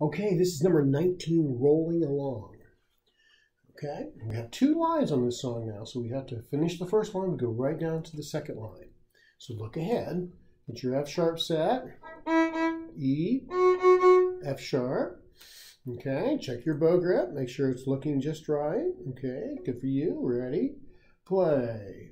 Okay, this is number 19, Rolling Along. Okay, we have two lines on this song now, so we have to finish the first line and go right down to the second line. So look ahead, get your F sharp set, E, F sharp. Okay, check your bow grip, make sure it's looking just right. Okay, good for you. Ready? Play.